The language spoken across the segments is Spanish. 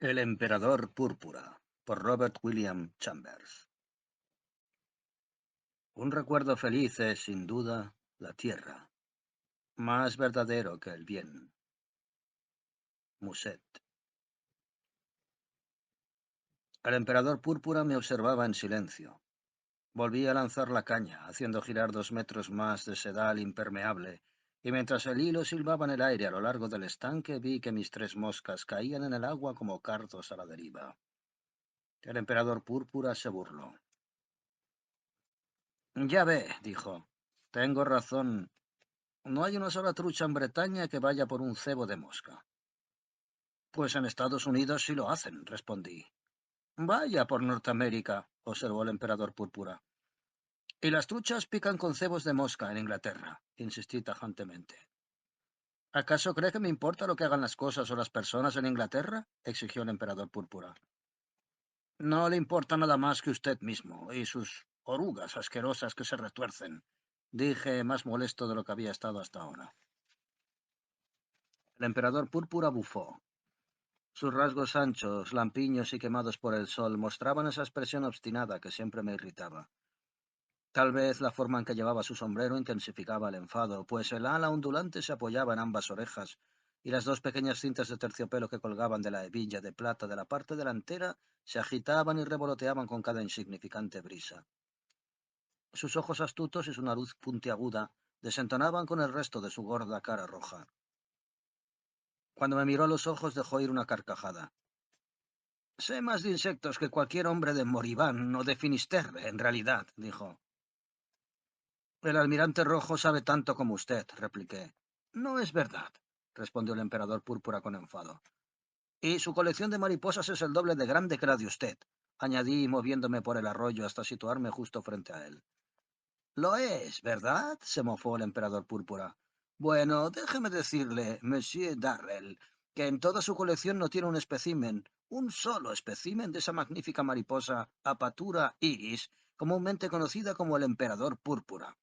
El emperador púrpura, por Robert William Chambers. Un recuerdo feliz es, sin duda, la tierra, más verdadero que el bien. Musset. El emperador púrpura me observaba en silencio. Volví a lanzar la caña, haciendo girar 2 metros más de sedal impermeable, y mientras el hilo silbaba en el aire a lo largo del estanque, vi que mis 3 moscas caían en el agua como cardos a la deriva. El emperador púrpura se burló. Ya ve, dijo, tengo razón. No hay una sola trucha en Bretaña que vaya por un cebo de mosca. Pues en Estados Unidos sí lo hacen, respondí. Vaya por Norteamérica, observó el emperador púrpura. Y las truchas pican con cebos de mosca en Inglaterra, insistí tajantemente. ¿Acaso cree que me importa lo que hagan las cosas o las personas en Inglaterra? Exigió el emperador púrpura. No le importa nada más que usted mismo y sus orugas asquerosas que se retuercen, dije, más molesto de lo que había estado hasta ahora. El emperador púrpura bufó. Sus rasgos anchos, lampiños y quemados por el sol mostraban esa expresión obstinada que siempre me irritaba. Tal vez la forma en que llevaba su sombrero intensificaba el enfado, pues el ala ondulante se apoyaba en ambas orejas, y las 2 pequeñas cintas de terciopelo que colgaban de la hebilla de plata de la parte delantera se agitaban y revoloteaban con cada insignificante brisa. Sus ojos astutos y su nariz puntiaguda desentonaban con el resto de su gorda cara roja. Cuando me miró a los ojos dejó ir una carcajada. Sé más de insectos que cualquier hombre de Moribán o de Finisterre, en realidad, dijo. El almirante rojo sabe tanto como usted, repliqué. No es verdad, respondió el emperador púrpura con enfado. Y su colección de mariposas es el doble de grande que la de usted, añadí moviéndome por el arroyo hasta situarme justo frente a él. Lo es, ¿verdad? Se mofó el emperador púrpura. Bueno, déjeme decirle, Monsieur Darrell, que en toda su colección no tiene un solo espécimen de esa magnífica mariposa Apatura iris, comúnmente conocida como el emperador púrpura.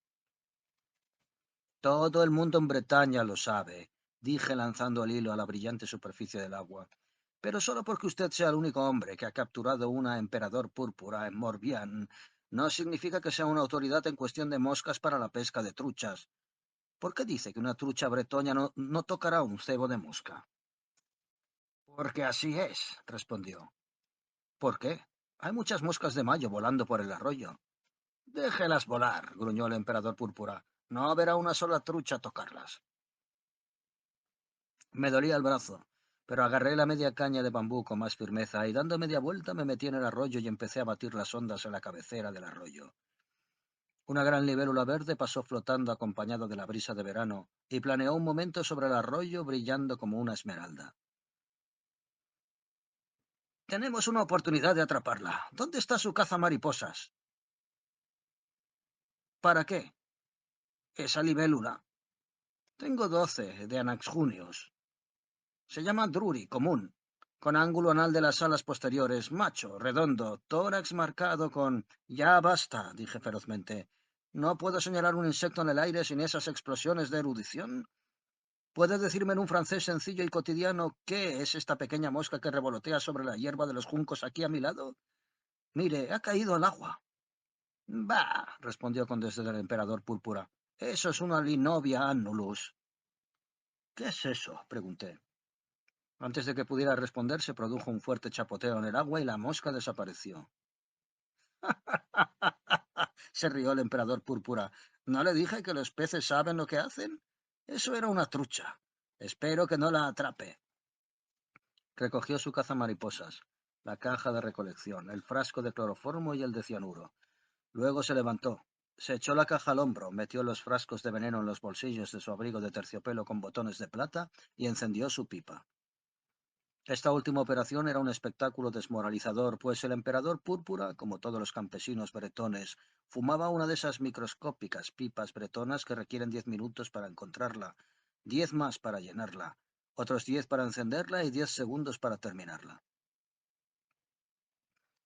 Todo el mundo en Bretaña lo sabe, dije lanzando el hilo a la brillante superficie del agua. Pero solo porque usted sea el único hombre que ha capturado una emperador púrpura en Morbihan, no significa que sea una autoridad en cuestión de moscas para la pesca de truchas. ¿Por qué dice que una trucha bretoña no tocará un cebo de mosca? Porque así es, respondió. ¿Por qué? Hay muchas moscas de mayo volando por el arroyo. Déjelas volar, gruñó el emperador púrpura. No verá una sola trucha tocarlas. Me dolía el brazo, pero agarré la media caña de bambú con más firmeza y dando media vuelta me metí en el arroyo y empecé a batir las ondas en la cabecera del arroyo. Una gran libélula verde pasó flotando acompañado de la brisa de verano y planeó un momento sobre el arroyo brillando como una esmeralda. Tenemos una oportunidad de atraparla. ¿Dónde está su caza mariposas? ¿Para qué? Esa libélula. Tengo 12 de Anax junius. Se llama Drury, común, con ángulo anal de las alas posteriores, macho, redondo, tórax marcado con... Ya basta, dije ferozmente. ¿No puedo señalar un insecto en el aire sin esas explosiones de erudición? ¿Puede decirme en un francés sencillo y cotidiano qué es esta pequeña mosca que revolotea sobre la hierba de los juncos aquí a mi lado? Mire, ha caído al agua. Bah, respondió con desdén el emperador púrpura. Eso es una Linovia annulus. ¿Qué es eso? Pregunté. Antes de que pudiera responder, se produjo un fuerte chapoteo en el agua y la mosca desapareció. Se rió el emperador púrpura. ¿No le dije que los peces saben lo que hacen? Eso era una trucha. Espero que no la atrape. Recogió su cazamariposas, la caja de recolección, el frasco de cloroformo y el de cianuro. Luego se levantó. Se echó la caja al hombro, metió los frascos de veneno en los bolsillos de su abrigo de terciopelo con botones de plata y encendió su pipa. Esta última operación era un espectáculo desmoralizador, pues el emperador púrpura, como todos los campesinos bretones, fumaba una de esas microscópicas pipas bretonas que requieren 10 minutos para encontrarla, 10 más para llenarla, otros 10 para encenderla y 10 segundos para terminarla.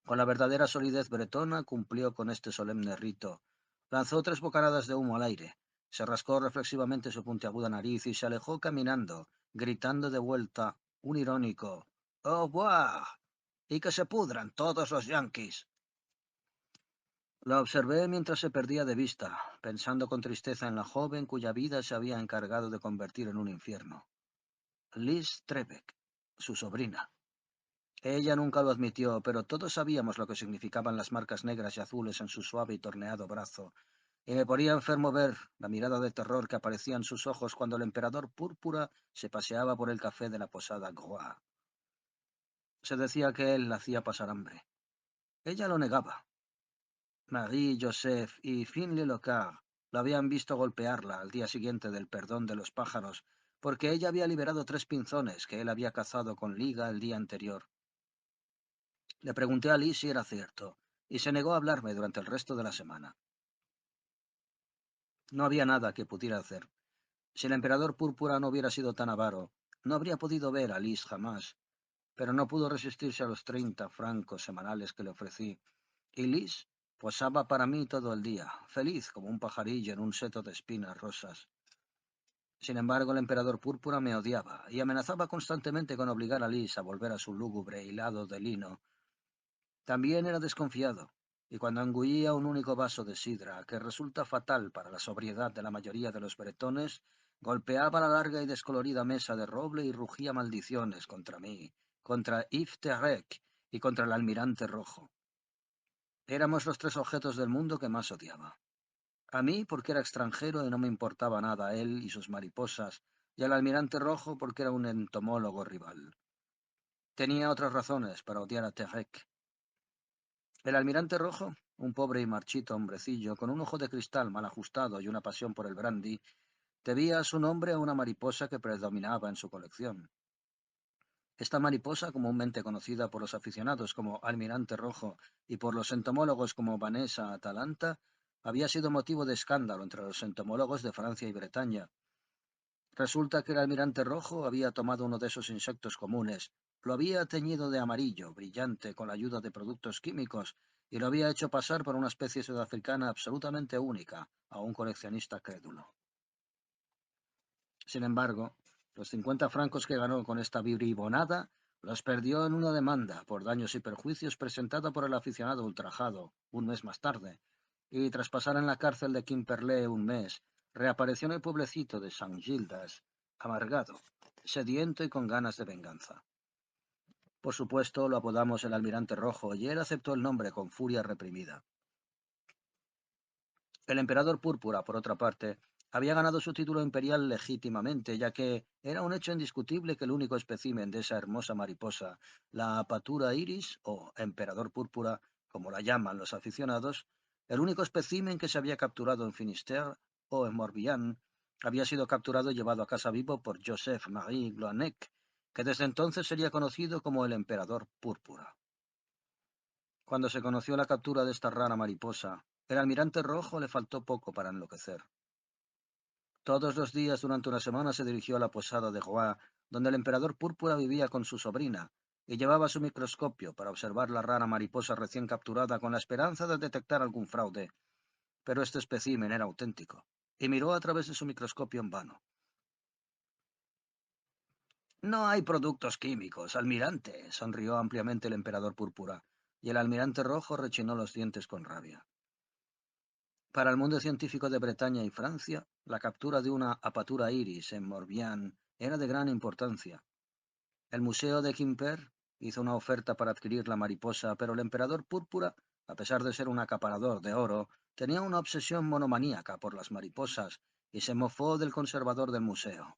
Con la verdadera solidez bretona cumplió con este solemne rito. Lanzó 3 bocanadas de humo al aire, se rascó reflexivamente su puntiaguda nariz y se alejó caminando, gritando de vuelta un irónico Au revoir, y que se pudran todos los yanquis. La observé mientras se perdía de vista, pensando con tristeza en la joven cuya vida se había encargado de convertir en un infierno. Liz Trebeck, su sobrina. Ella nunca lo admitió, pero todos sabíamos lo que significaban las marcas negras y azules en su suave y torneado brazo, y me ponía enfermo ver la mirada de terror que aparecía en sus ojos cuando el emperador púrpura se paseaba por el café de la posada Groix. Se decía que él la hacía pasar hambre. Ella lo negaba. Marie Joseph y Finlay Locard lo habían visto golpearla al día siguiente del perdón de los pájaros, porque ella había liberado 3 pinzones que él había cazado con liga el día anterior. Le pregunté a Liz si era cierto, y se negó a hablarme durante el resto de la semana. No había nada que pudiera hacer. Si el emperador púrpura no hubiera sido tan avaro, no habría podido ver a Liz jamás, pero no pudo resistirse a los 30 francos semanales que le ofrecí, y Liz posaba para mí todo el día, feliz como un pajarillo en un seto de espinas rosas. Sin embargo, el emperador púrpura me odiaba y amenazaba constantemente con obligar a Liz a volver a su lúgubre hilado de lino. También era desconfiado, y cuando engullía un único vaso de sidra, que resulta fatal para la sobriedad de la mayoría de los bretones, golpeaba la larga y descolorida mesa de roble y rugía maldiciones contra mí, contra Yves Terrec y contra el almirante rojo. Éramos los 3 objetos del mundo que más odiaba. A mí porque era extranjero y no me importaba nada él y sus mariposas, y al almirante rojo porque era un entomólogo rival. Tenía otras razones para odiar a Terrec. El almirante rojo, un pobre y marchito hombrecillo, con un ojo de cristal mal ajustado y una pasión por el brandy, debía su nombre a una mariposa que predominaba en su colección. Esta mariposa, comúnmente conocida por los aficionados como almirante rojo y por los entomólogos como Vanessa Atalanta, había sido motivo de escándalo entre los entomólogos de Francia y Bretaña. Resulta que el almirante rojo había tomado uno de esos insectos comunes, lo había teñido de amarillo, brillante, con la ayuda de productos químicos, y lo había hecho pasar por una especie sudafricana absolutamente única a un coleccionista crédulo. Sin embargo, los 50 francos que ganó con esta bribonada los perdió en una demanda por daños y perjuicios presentada por el aficionado ultrajado un mes más tarde, y tras pasar en la cárcel de Quimperlé un mes, reapareció en el pueblecito de Saint-Gildas, amargado, sediento y con ganas de venganza. Por supuesto, lo apodamos el Almirante Rojo, y él aceptó el nombre con furia reprimida. El emperador púrpura, por otra parte, había ganado su título imperial legítimamente, ya que era un hecho indiscutible que el único espécimen de esa hermosa mariposa, la apatura iris, o emperador púrpura, como la llaman los aficionados, el único espécimen que se había capturado en Finisterre o en Morbihan, había sido capturado y llevado a casa vivo por Joseph-Marie Gloanec, que desde entonces sería conocido como el emperador púrpura. Cuando se conoció la captura de esta rara mariposa, el almirante rojo le faltó poco para enloquecer. Todos los días durante una semana se dirigió a la posada de Groix, donde el emperador púrpura vivía con su sobrina, y llevaba su microscopio para observar la rara mariposa recién capturada con la esperanza de detectar algún fraude. Pero este espécimen era auténtico, y miró a través de su microscopio en vano. No hay productos químicos, almirante, sonrió ampliamente el emperador púrpura, y el almirante rojo rechinó los dientes con rabia. Para el mundo científico de Bretaña y Francia, la captura de una apatura iris en Morbihan era de gran importancia. El Museo de Quimper hizo una oferta para adquirir la mariposa, pero el emperador púrpura, a pesar de ser un acaparador de oro, tenía una obsesión monomaníaca por las mariposas y se mofó del conservador del museo.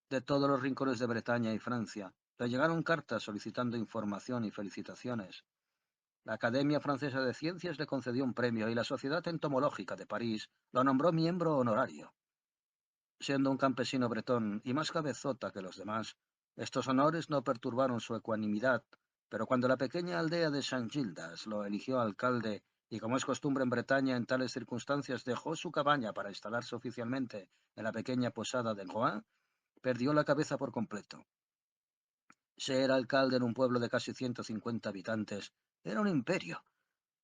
De todos los rincones de Bretaña y Francia, le llegaron cartas solicitando información y felicitaciones. La Academia Francesa de Ciencias le concedió un premio y la Sociedad Entomológica de París lo nombró miembro honorario. Siendo un campesino bretón y más cabezota que los demás, estos honores no perturbaron su ecuanimidad, pero cuando la pequeña aldea de Saint-Gildas lo eligió alcalde y, como es costumbre en Bretaña en tales circunstancias, dejó su cabaña para instalarse oficialmente en la pequeña posada de Groix, perdió la cabeza por completo. Ser alcalde en un pueblo de casi 150 habitantes era un imperio,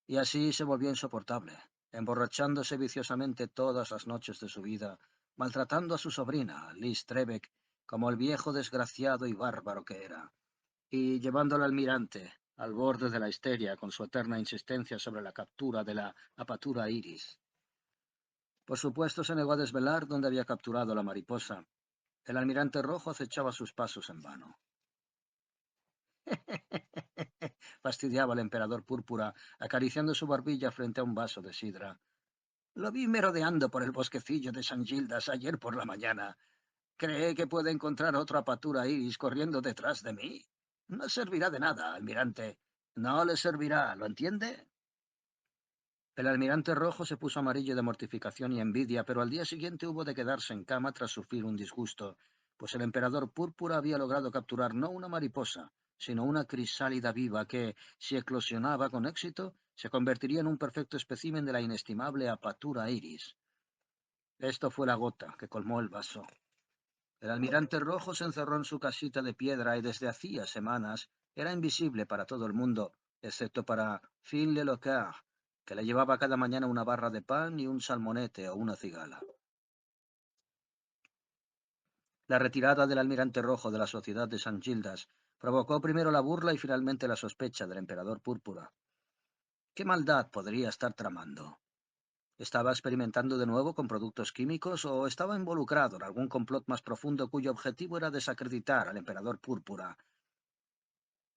y así se volvió insoportable, emborrachándose viciosamente todas las noches de su vida, maltratando a su sobrina, Liz Trebeck, como el viejo desgraciado y bárbaro que era. y llevando al almirante al borde de la histeria con su eterna insistencia sobre la captura de la apatura iris. Por supuesto se negó a desvelar dónde había capturado la mariposa. El almirante rojo acechaba sus pasos en vano. Fastidiaba el emperador púrpura, acariciando su barbilla frente a un vaso de sidra. Lo vi merodeando por el bosquecillo de San Gildas ayer por la mañana. ¿Cree que puede encontrar otra apatura iris corriendo detrás de mí? No servirá de nada, almirante. No le servirá, ¿lo entiende? El almirante rojo se puso amarillo de mortificación y envidia, pero al día siguiente hubo de quedarse en cama tras sufrir un disgusto, pues el emperador púrpura había logrado capturar no una mariposa, sino una crisálida viva que, si eclosionaba con éxito, se convertiría en un perfecto espécimen de la inestimable apatura iris. Esto fue la gota que colmó el vaso. El almirante rojo se encerró en su casita de piedra y desde hacía semanas era invisible para todo el mundo, excepto para Phil Lelocar, que le llevaba cada mañana una barra de pan y un salmonete o una cigala. La retirada del almirante rojo de la sociedad de San Gildas provocó primero la burla y finalmente la sospecha del emperador púrpura. ¿Qué maldad podría estar tramando? ¿Estaba experimentando de nuevo con productos químicos o estaba involucrado en algún complot más profundo cuyo objetivo era desacreditar al emperador púrpura?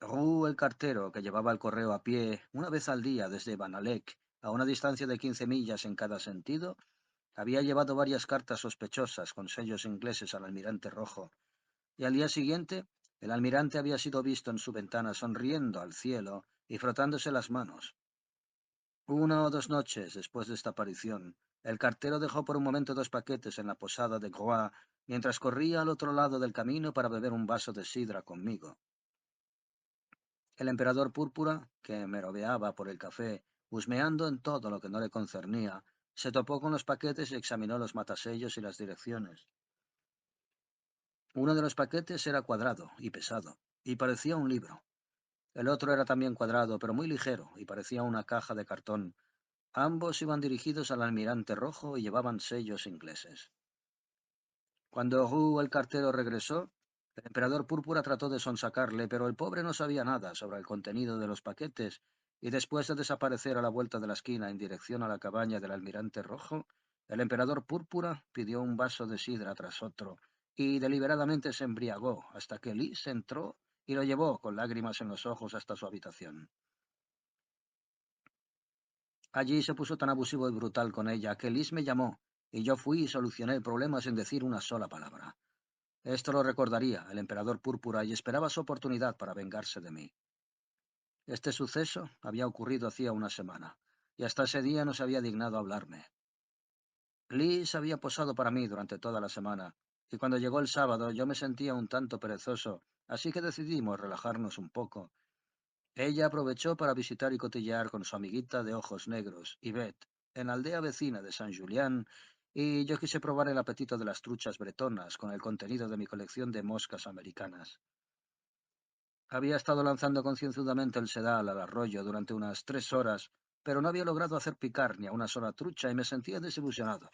El cartero, que llevaba el correo a pie una vez al día desde Banalek, a una distancia de 15 millas en cada sentido, había llevado varias cartas sospechosas con sellos ingleses al almirante rojo, y al día siguiente el almirante había sido visto en su ventana sonriendo al cielo y frotándose las manos. Una o dos noches después de esta aparición, el cartero dejó por un momento dos paquetes en la posada de Groix, mientras corría al otro lado del camino para beber un vaso de sidra conmigo. El emperador púrpura, que merodeaba por el café, husmeando en todo lo que no le concernía, se topó con los paquetes y examinó los matasellos y las direcciones. Uno de los paquetes era cuadrado y pesado, y parecía un libro. El otro era también cuadrado, pero muy ligero, y parecía una caja de cartón. Ambos iban dirigidos al almirante rojo y llevaban sellos ingleses. Cuando el cartero regresó, el emperador púrpura trató de sonsacarle, pero el pobre no sabía nada sobre el contenido de los paquetes, y después de desaparecer a la vuelta de la esquina en dirección a la cabaña del almirante rojo, el emperador púrpura pidió un vaso de sidra tras otro, y deliberadamente se embriagó hasta que Liz entró y lo llevó con lágrimas en los ojos hasta su habitación. Allí se puso tan abusivo y brutal con ella que Liz me llamó, y yo fui y solucioné el problema sin decir una sola palabra. Esto lo recordaría el emperador púrpura y esperaba su oportunidad para vengarse de mí. Este suceso había ocurrido hacía una semana, y hasta ese día no se había dignado a hablarme. Liz había posado para mí durante toda la semana, y cuando llegó el sábado yo me sentía un tanto perezoso, así que decidimos relajarnos un poco. Ella aprovechó para visitar y cotillear con su amiguita de ojos negros, Yvette, en la aldea vecina de San Julián, y yo quise probar el apetito de las truchas bretonas con el contenido de mi colección de moscas americanas. Había estado lanzando concienzudamente el sedal al arroyo durante unas 3 horas, pero no había logrado hacer picar ni a una sola trucha y me sentía desilusionado.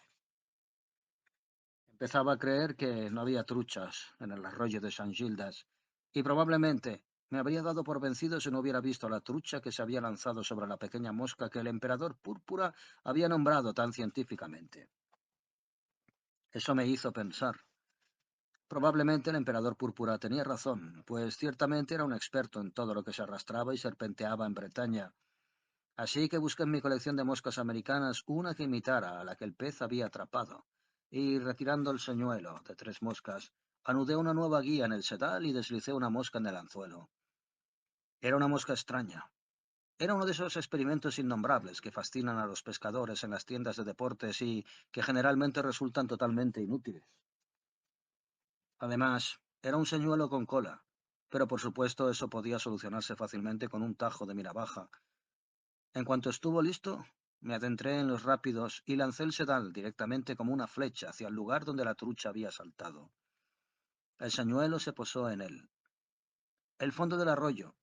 Empezaba a creer que no había truchas en el arroyo de San Gildas, y probablemente me habría dado por vencido si no hubiera visto a la trucha que se había lanzado sobre la pequeña mosca que el emperador púrpura había nombrado tan científicamente. Eso me hizo pensar. Probablemente el emperador púrpura tenía razón, pues ciertamente era un experto en todo lo que se arrastraba y serpenteaba en Bretaña. Así que busqué en mi colección de moscas americanas una que imitara a la que el pez había atrapado, y retirando el señuelo de 3 moscas, anudé una nueva guía en el sedal y deslicé una mosca en el anzuelo. Era una mosca extraña. Era uno de esos experimentos innombrables que fascinan a los pescadores en las tiendas de deportes y que generalmente resultan totalmente inútiles. Además, era un señuelo con cola, pero por supuesto eso podía solucionarse fácilmente con un tajo de mira baja. En cuanto estuvo listo, me adentré en los rápidos y lancé el sedal directamente como una flecha hacia el lugar donde la trucha había saltado. El señuelo se posó en él. El fondo del arroyo.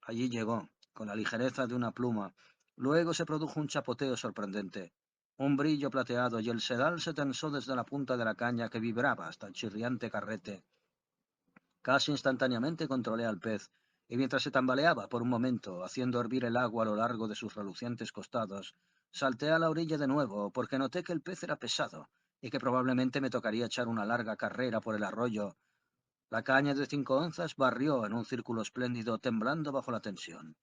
Allí llegó, con la ligereza de una pluma. Luego se produjo un chapoteo sorprendente, un brillo plateado y el sedal se tensó desde la punta de la caña que vibraba hasta el chirriante carrete. Casi instantáneamente controlé al pez, y mientras se tambaleaba por un momento, haciendo hervir el agua a lo largo de sus relucientes costados, salté a la orilla de nuevo, porque noté que el pez era pesado, y que probablemente me tocaría echar una larga carrera por el arroyo. La caña de 5 onzas barrió en un círculo espléndido, temblando bajo la tensión.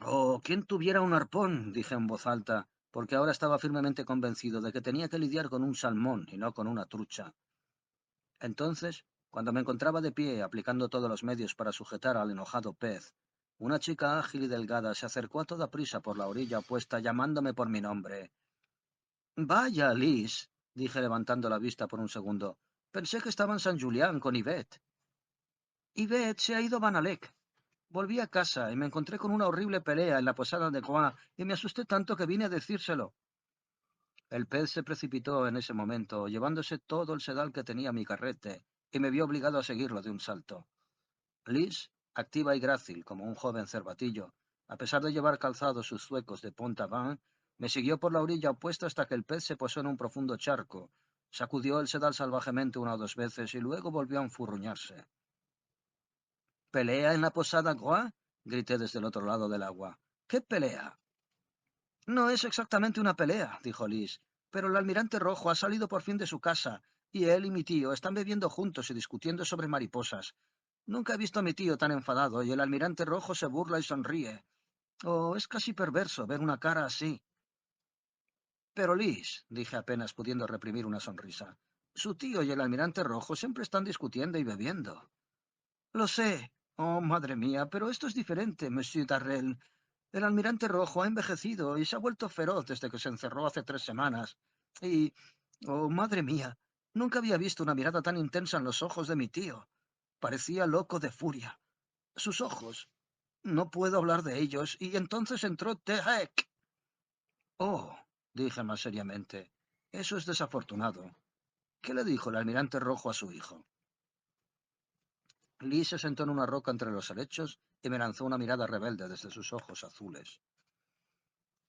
«Oh, ¿quién tuviera un arpón?», dije en voz alta, porque ahora estaba firmemente convencido de que tenía que lidiar con un salmón y no con una trucha. Entonces, cuando me encontraba de pie, aplicando todos los medios para sujetar al enojado pez, una chica ágil y delgada se acercó a toda prisa por la orilla opuesta, llamándome por mi nombre. «Vaya, Liz», dije levantando la vista por un segundo. «Pensé que estaba en San Julián con Yvette». «Yvette se ha ido a Banalec. Volví a casa y me encontré con una horrible pelea en la posada de Groix y me asusté tanto que vine a decírselo». El pez se precipitó en ese momento, llevándose todo el sedal que tenía mi carrete, y me vi obligado a seguirlo de un salto. Liz, activa y grácil como un joven cervatillo, a pesar de llevar calzados sus zuecos de Pont-Aven, me siguió por la orilla opuesta hasta que el pez se posó en un profundo charco, sacudió el sedal salvajemente una o dos veces y luego volvió a enfurruñarse. «¿Pelea en la posada Groix?», grité desde el otro lado del agua. «¿Qué pelea?». «No es exactamente una pelea», dijo Liz, «pero el almirante rojo ha salido por fin de su casa, y él y mi tío están bebiendo juntos y discutiendo sobre mariposas. Nunca he visto a mi tío tan enfadado, y el almirante rojo se burla y sonríe. Oh, es casi perverso ver una cara así». «Pero Liz», dije apenas pudiendo reprimir una sonrisa, «su tío y el almirante rojo siempre están discutiendo y bebiendo». «Lo sé. Oh, madre mía, pero esto es diferente, Monsieur Darrel. El almirante rojo ha envejecido y se ha vuelto feroz desde que se encerró hace 3 semanas. Y, oh, madre mía, nunca había visto una mirada tan intensa en los ojos de mi tío. Parecía loco de furia. Sus ojos. No puedo hablar de ellos. Y entonces entró Tehek». «Oh», dije más seriamente, «eso es desafortunado. ¿Qué le dijo el almirante rojo a su hijo?». Lee se sentó en una roca entre los helechos y me lanzó una mirada rebelde desde sus ojos azules.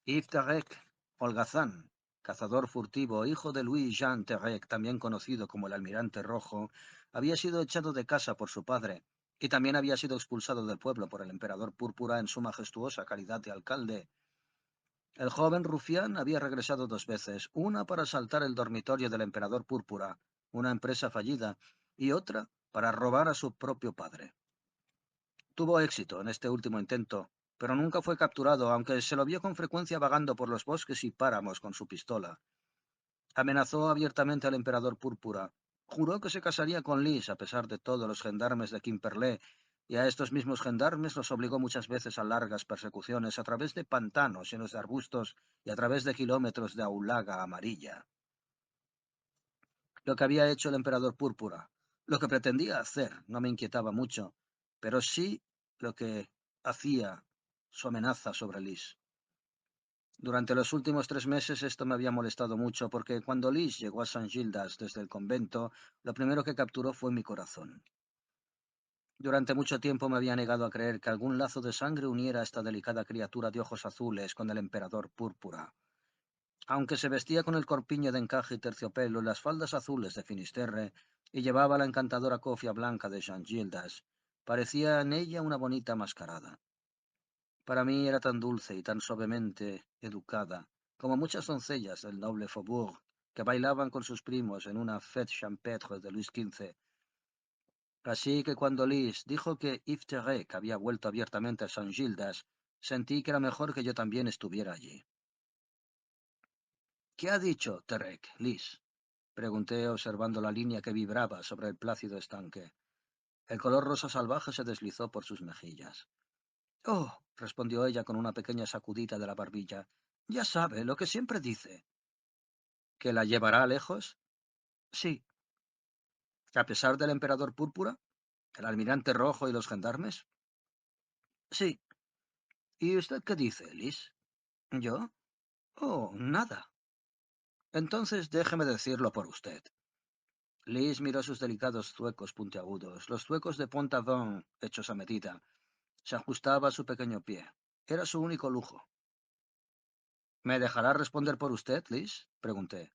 Yves Terek, holgazán, cazador furtivo, hijo de Louis-Jean Terek, también conocido como el Almirante Rojo, había sido echado de casa por su padre y también había sido expulsado del pueblo por el emperador Púrpura en su majestuosa calidad de alcalde. El joven rufián había regresado 2 veces, una para asaltar el dormitorio del emperador Púrpura, una empresa fallida, y otra para robar a su propio padre. Tuvo éxito en este último intento, pero nunca fue capturado, aunque se lo vio con frecuencia vagando por los bosques y páramos con su pistola. Amenazó abiertamente al emperador Púrpura. Juró que se casaría con Liz a pesar de todos los gendarmes de Quimperlé, y a estos mismos gendarmes los obligó muchas veces a largas persecuciones a través de pantanos llenos de arbustos y a través de kilómetros de aulaga amarilla. Lo que había hecho el emperador Púrpura, lo que pretendía hacer, no me inquietaba mucho, pero sí lo que hacía su amenaza sobre Liz. Durante los últimos 3 meses esto me había molestado mucho, porque cuando Liz llegó a San Gildas desde el convento, lo primero que capturó fue mi corazón. Durante mucho tiempo me había negado a creer que algún lazo de sangre uniera a esta delicada criatura de ojos azules con el emperador Púrpura. Aunque se vestía con el corpiño de encaje y terciopelo y las faldas azules de Finisterre, y llevaba la encantadora cofia blanca de Jean Gildas, parecía en ella una bonita mascarada. Para mí era tan dulce y tan suavemente educada, como muchas doncellas del noble faubourg que bailaban con sus primos en una fête champêtre de Luis XV. Así que cuando Liz dijo que Yves Terek había vuelto abiertamente a San Gildas, sentí que era mejor que yo también estuviera allí. «¿Qué ha dicho Terek, Liz?», pregunté observando la línea que vibraba sobre el plácido estanque. El color rosa salvaje se deslizó por sus mejillas. «Oh», respondió ella con una pequeña sacudida de la barbilla, «ya sabe lo que siempre dice». «¿Que la llevará lejos?». «Sí». «¿A pesar del emperador Púrpura, el almirante rojo y los gendarmes?». «Sí». «¿Y usted qué dice, Liz?». «¿Yo? Oh, nada». «Entonces déjeme decirlo por usted». Liz miró sus delicados zuecos puntiagudos, los zuecos de Pont-Aven hechos a medida. Se ajustaba a su pequeño pie. Era su único lujo. «¿Me dejará responder por usted, Liz?», pregunté.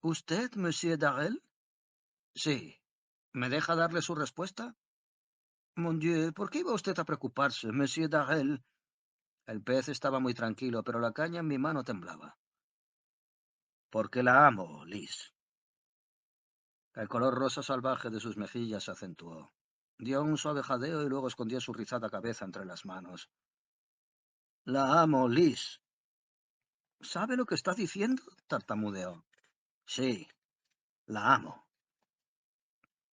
«¿Usted, Monsieur Darrel?». «Sí». «¿Me deja darle su respuesta?». Mon Dieu, ¿por qué iba usted a preocuparse, Monsieur Darrel? El pez estaba muy tranquilo, pero la caña en mi mano temblaba. Porque la amo, Liz. El color rosa salvaje de sus mejillas se acentuó. Dio un suave jadeo y luego escondió su rizada cabeza entre las manos. La amo, Liz. ¿Sabe lo que está diciendo? Tartamudeó. Sí, la amo.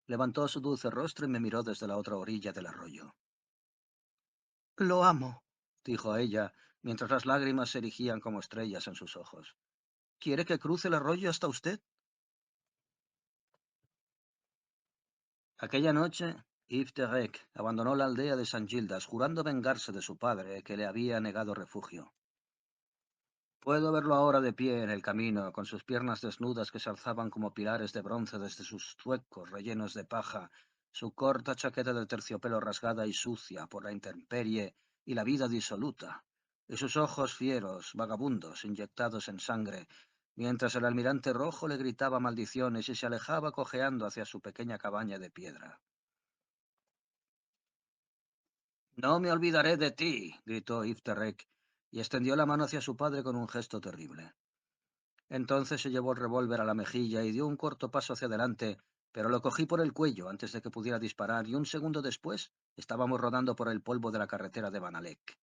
Levantó su dulce rostro y me miró desde la otra orilla del arroyo. Lo amo, dijo ella, mientras las lágrimas se erigían como estrellas en sus ojos. ¿Quiere que cruce el arroyo hasta usted? Aquella noche, Yves Terek abandonó la aldea de San Gildas, jurando vengarse de su padre, que le había negado refugio. Puedo verlo ahora de pie en el camino, con sus piernas desnudas que se alzaban como pilares de bronce desde sus zuecos rellenos de paja, su corta chaqueta de terciopelo rasgada y sucia por la intemperie y la vida disoluta, y sus ojos fieros, vagabundos, inyectados en sangre, mientras el almirante rojo le gritaba maldiciones y se alejaba cojeando hacia su pequeña cabaña de piedra. No me olvidaré de ti, gritó Ifterek, y extendió la mano hacia su padre con un gesto terrible. Entonces se llevó el revólver a la mejilla y dio un corto paso hacia adelante, pero lo cogí por el cuello antes de que pudiera disparar, y un segundo después estábamos rodando por el polvo de la carretera de Banalek.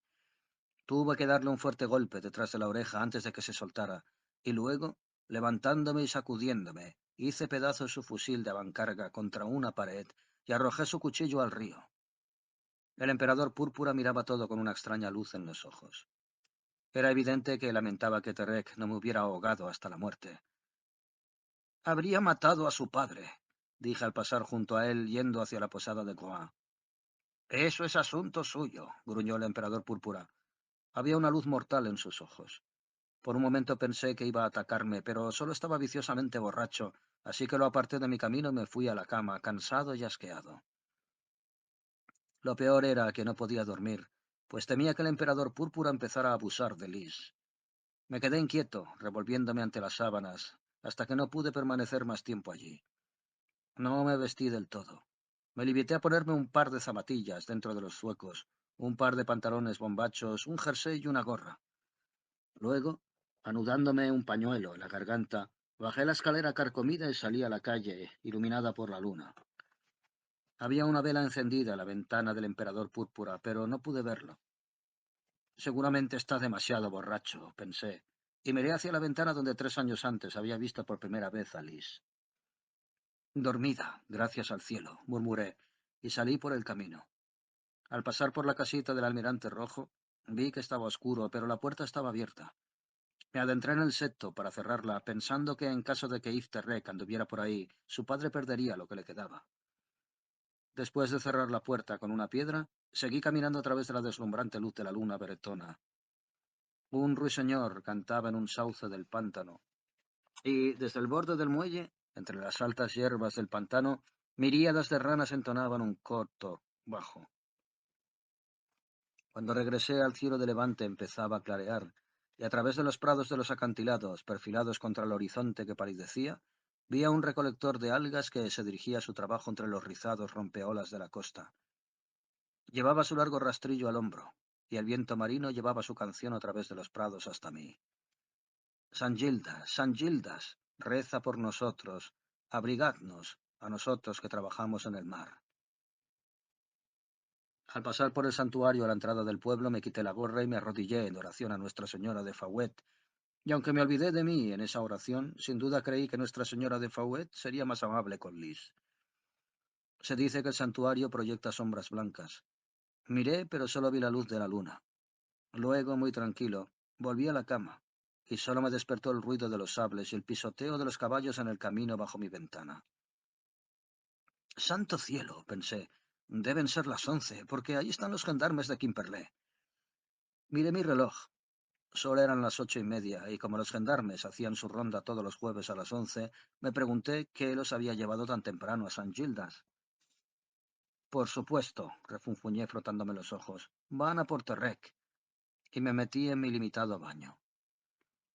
Tuve que darle un fuerte golpe detrás de la oreja antes de que se soltara, y luego, levantándome y sacudiéndome, hice pedazos su fusil de avancarga contra una pared y arrojé su cuchillo al río. El emperador púrpura miraba todo con una extraña luz en los ojos. Era evidente que lamentaba que Terek no me hubiera ahogado hasta la muerte. Habría matado a su padre, dije al pasar junto a él yendo hacia la posada de Groix. Eso es asunto suyo, gruñó el emperador púrpura. Había una luz mortal en sus ojos. Por un momento pensé que iba a atacarme, pero solo estaba viciosamente borracho, así que lo aparté de mi camino y me fui a la cama, cansado y asqueado. Lo peor era que no podía dormir, pues temía que el emperador púrpura empezara a abusar de Liz. Me quedé inquieto, revolviéndome ante las sábanas, hasta que no pude permanecer más tiempo allí. No me vestí del todo. Me limité a ponerme un par de zapatillas dentro de los zuecos, un par de pantalones bombachos, un jersey y una gorra. Luego, anudándome un pañuelo en la garganta, bajé la escalera carcomida y salí a la calle, iluminada por la luna. Había una vela encendida en la ventana del emperador púrpura, pero no pude verlo. Seguramente está demasiado borracho, pensé, y miré hacia la ventana donde 3 años antes había visto por primera vez a Liz. Dormida, gracias al cielo, murmuré, y salí por el camino. Al pasar por la casita del almirante rojo, vi que estaba oscuro, pero la puerta estaba abierta. Me adentré en el seto para cerrarla, pensando que en caso de que Yves Terrek anduviera por ahí, su padre perdería lo que le quedaba. Después de cerrar la puerta con una piedra, seguí caminando a través de la deslumbrante luz de la luna bretona. Un ruiseñor cantaba en un sauce del pántano, y desde el borde del muelle, entre las altas hierbas del pantano, miríadas de ranas entonaban un corto bajo. Cuando regresé al cielo de levante empezaba a clarear, y a través de los prados de los acantilados, perfilados contra el horizonte que palidecía, vi a un recolector de algas que se dirigía a su trabajo entre los rizados rompeolas de la costa. Llevaba su largo rastrillo al hombro, y el viento marino llevaba su canción a través de los prados hasta mí. San Gildas, reza por nosotros, abrigadnos, a nosotros que trabajamos en el mar. Al pasar por el santuario a la entrada del pueblo me quité la gorra y me arrodillé en oración a Nuestra Señora de Fauet, y aunque me olvidé de mí en esa oración, sin duda creí que Nuestra Señora de Fauet sería más amable con Liz. Se dice que el santuario proyecta sombras blancas. Miré, pero solo vi la luz de la luna. Luego, muy tranquilo, volví a la cama, y solo me despertó el ruido de los sables y el pisoteo de los caballos en el camino bajo mi ventana. Santo cielo, pensé, deben ser las 11, porque ahí están los gendarmes de Quimperlé. Miré mi reloj. Solo eran las 8:30, y como los gendarmes hacían su ronda todos los jueves a las 11, me pregunté qué los había llevado tan temprano a San Gildas. Por supuesto, refunfuñé frotándome los ojos. Van a por Terrec. Y me metí en mi limitado baño.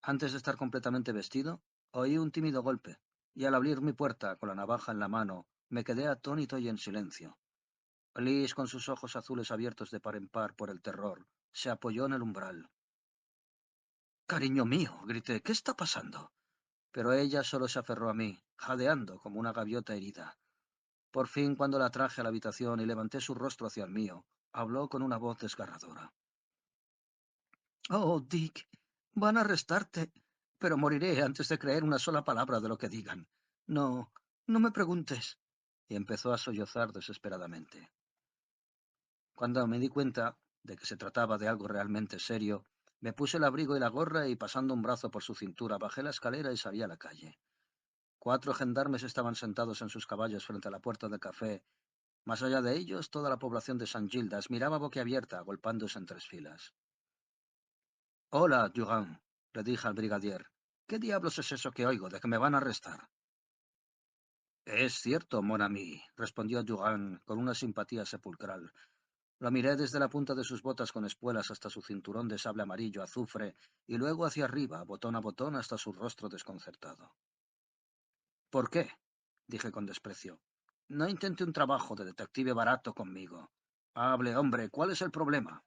Antes de estar completamente vestido, oí un tímido golpe, y al abrir mi puerta con la navaja en la mano, me quedé atónito y en silencio. Liz, con sus ojos azules abiertos de par en par por el terror, se apoyó en el umbral. Cariño mío, grité, ¿qué está pasando? Pero ella solo se aferró a mí, jadeando como una gaviota herida. Por fin, cuando la traje a la habitación y levanté su rostro hacia el mío, habló con una voz desgarradora. Oh, Dick, van a arrestarte, pero moriré antes de creer una sola palabra de lo que digan. No, no me preguntes. Y empezó a sollozar desesperadamente. Cuando me di cuenta de que se trataba de algo realmente serio, me puse el abrigo y la gorra y pasando un brazo por su cintura bajé la escalera y salí a la calle. 4 gendarmes estaban sentados en sus caballos frente a la puerta del café. Más allá de ellos, toda la población de San Gildas miraba boquiabierta, agolpándose en 3 filas. Hola, Durand, le dije al brigadier. ¿Qué diablos es eso que oigo de que me van a arrestar? Es cierto, mon ami, respondió Durand con una simpatía sepulcral. Lo miré desde la punta de sus botas con espuelas hasta su cinturón de sable amarillo azufre y luego hacia arriba, botón a botón, hasta su rostro desconcertado. ¿Por qué? Dije con desprecio. No intente un trabajo de detective barato conmigo. Hable, hombre, ¿cuál es el problema?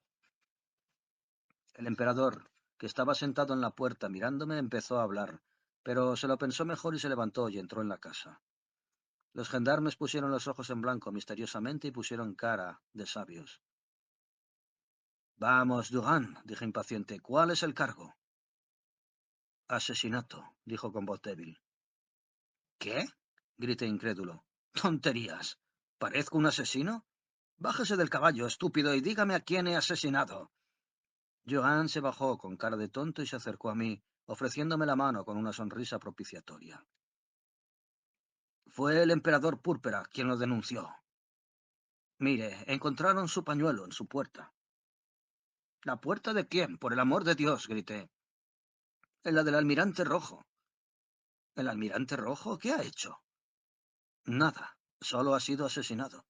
El emperador, que estaba sentado en la puerta mirándome, empezó a hablar, pero se lo pensó mejor y se levantó y entró en la casa. Los gendarmes pusieron los ojos en blanco misteriosamente y pusieron cara de sabios. Vamos, Durand, dije impaciente, ¿cuál es el cargo? Asesinato, dijo con voz débil. ¿Qué? Grité incrédulo. Tonterías. ¿Parezco un asesino? Bájese del caballo, estúpido, y dígame a quién he asesinado. Johan se bajó con cara de tonto y se acercó a mí, ofreciéndome la mano con una sonrisa propiciatoria. Fue el emperador Púrpura quien lo denunció. Mire, encontraron su pañuelo en su puerta. ¿La puerta de quién? Por el amor de Dios, grité. En la del almirante rojo. ¿El almirante rojo? ¿Qué ha hecho? Nada, solo ha sido asesinado.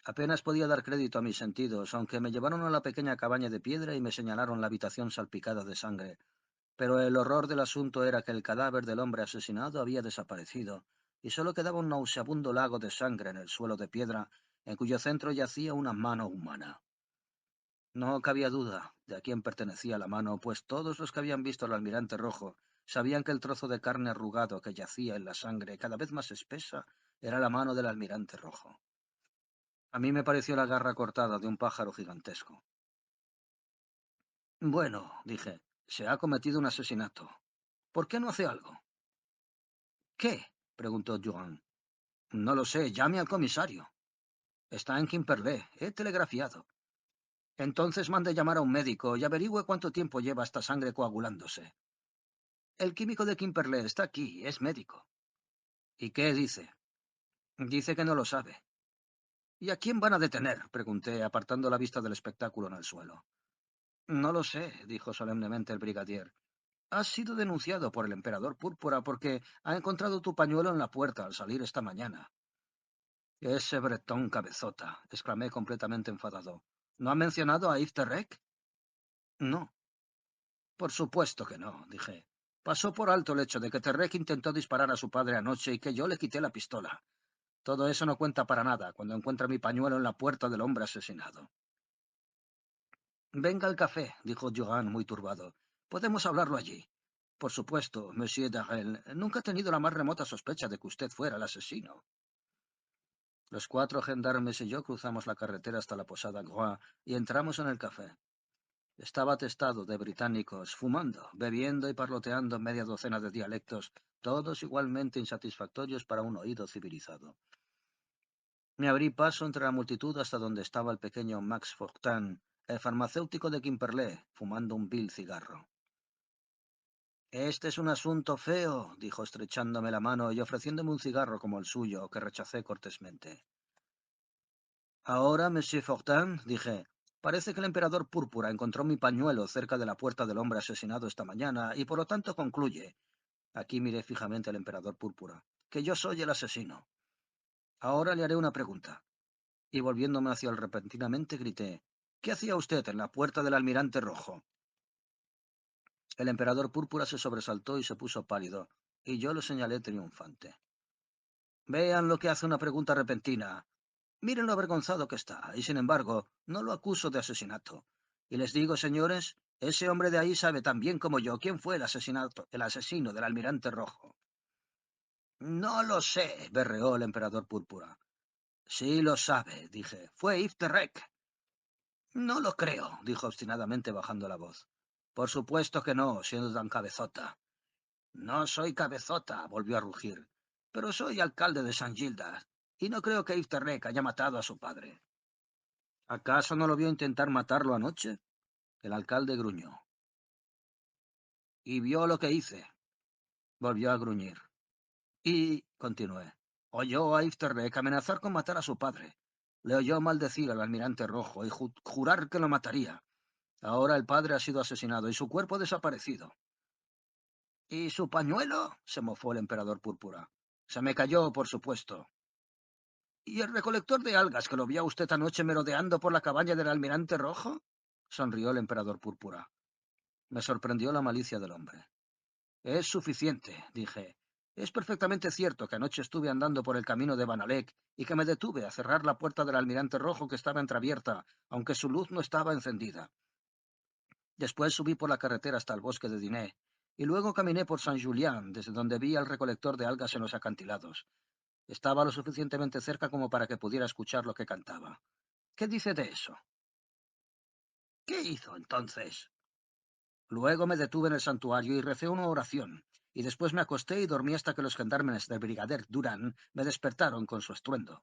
Apenas podía dar crédito a mis sentidos, aunque me llevaron a la pequeña cabaña de piedra y me señalaron la habitación salpicada de sangre. Pero el horror del asunto era que el cadáver del hombre asesinado había desaparecido, y solo quedaba un nauseabundo lago de sangre en el suelo de piedra, en cuyo centro yacía una mano humana. No cabía duda de a quién pertenecía la mano, pues todos los que habían visto al almirante rojo sabían que el trozo de carne arrugado que yacía en la sangre cada vez más espesa era la mano del almirante rojo. A mí me pareció la garra cortada de un pájaro gigantesco. Bueno, dije, se ha cometido un asesinato. ¿Por qué no hace algo? ¿Qué? Preguntó Joan. No lo sé, llame al comisario. Está en Quimperlé, he telegrafiado. Entonces mande llamar a un médico y averigüe cuánto tiempo lleva esta sangre coagulándose. El químico de Quimperlé está aquí, es médico. ¿Y qué dice? Dice que no lo sabe. ¿Y a quién van a detener? Pregunté, apartando la vista del espectáculo en el suelo. No lo sé, dijo solemnemente el brigadier. Has sido denunciado por el emperador Púrpura porque ha encontrado tu pañuelo en la puerta al salir esta mañana. Ese bretón cabezota, exclamé completamente enfadado. ¿No ha mencionado a Yves Terrec? No. Por supuesto que no, dije. Pasó por alto el hecho de que Terrec intentó disparar a su padre anoche y que yo le quité la pistola. Todo eso no cuenta para nada cuando encuentra mi pañuelo en la puerta del hombre asesinado. Venga al café, dijo Johan muy turbado. Podemos hablarlo allí. Por supuesto, Monsieur Darrel, nunca he tenido la más remota sospecha de que usted fuera el asesino. Los 4 gendarmes y yo cruzamos la carretera hasta la posada Groix y entramos en el café. Estaba atestado de británicos, fumando, bebiendo y parloteando media docena de dialectos, todos igualmente insatisfactorios para un oído civilizado. Me abrí paso entre la multitud hasta donde estaba el pequeño Max Fortin, el farmacéutico de Quimperlé, fumando un vil cigarro. Este es un asunto feo, dijo estrechándome la mano y ofreciéndome un cigarro como el suyo, que rechacé cortésmente. Ahora, Monsieur Fortin, dije, parece que el emperador Púrpura encontró mi pañuelo cerca de la puerta del hombre asesinado esta mañana y por lo tanto concluye, aquí miré fijamente al emperador Púrpura, que yo soy el asesino. Ahora le haré una pregunta. Y volviéndome hacia él repentinamente grité, ¿qué hacía usted en la puerta del almirante rojo? El emperador Púrpura se sobresaltó y se puso pálido, y yo lo señalé triunfante. Vean lo que hace una pregunta repentina. Miren lo avergonzado que está, y sin embargo, no lo acuso de asesinato. Y les digo, señores, ese hombre de ahí sabe tan bien como yo quién fue el asesino del almirante rojo. No lo sé, berreó el emperador púrpura. Sí lo sabe, dije. Fue Yves Terrec. No lo creo, dijo obstinadamente bajando la voz. Por supuesto que no, siendo tan cabezota. No soy cabezota, volvió a rugir, pero soy alcalde de San Gildas, y no creo que Yves Terrec haya matado a su padre. ¿Acaso no lo vio intentar matarlo anoche? El alcalde gruñó. Y vio lo que hice. Volvió a gruñir. Y, continué, oyó a Yves Terrec amenazar con matar a su padre. Le oyó maldecir al almirante rojo y jurar que lo mataría. Ahora el padre ha sido asesinado y su cuerpo desaparecido. ¿Y su pañuelo? Se mofó el emperador púrpura. Se me cayó, por supuesto. ¿Y el recolector de algas que lo vio usted anoche merodeando por la cabaña del almirante rojo? Sonrió el emperador púrpura. Me sorprendió la malicia del hombre. Es suficiente, dije. Es perfectamente cierto que anoche estuve andando por el camino de Banalek y que me detuve a cerrar la puerta del almirante rojo que estaba entreabierta, aunque su luz no estaba encendida. Después subí por la carretera hasta el bosque de Diné, y luego caminé por Saint-Julien, desde donde vi al recolector de algas en los acantilados. Estaba lo suficientemente cerca como para que pudiera escuchar lo que cantaba. ¿Qué dice de eso? ¿Qué hizo entonces? Luego me detuve en el santuario y recé una oración, y después me acosté y dormí hasta que los gendarmes del brigadier Durán me despertaron con su estruendo.